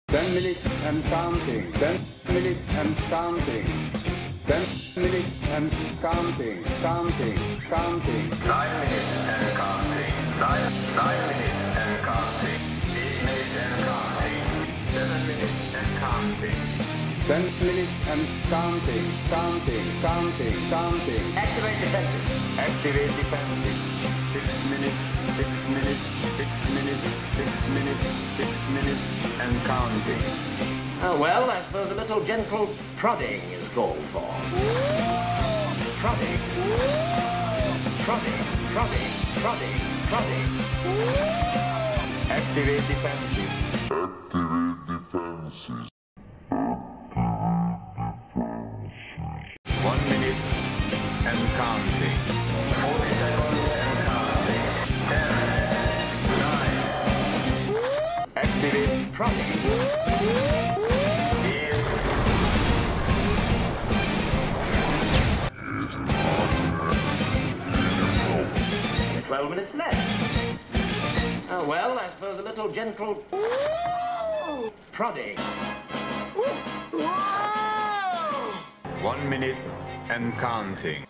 10 minutes and counting. 10 minutes and counting. 10 minutes and counting. Counting. 9 minutes and counting. 9 minutes and counting. 8 minutes and counting. 7 minutes and counting. 10 minutes and counting. Counting. Activate defenses. Activate defenses. 6 minutes, 6 minutes, 6 minutes, 6 minutes, 6 minutes, and counting. Oh, well, I suppose a little gentle prodding is called for. Prodding. Activate defenses. 1 minute and counting. 40 seconds and counting. 10, 9. Activate Prodding. 12 minutes left. Oh, well, I suppose a little gentle prodding. 1 minute and counting.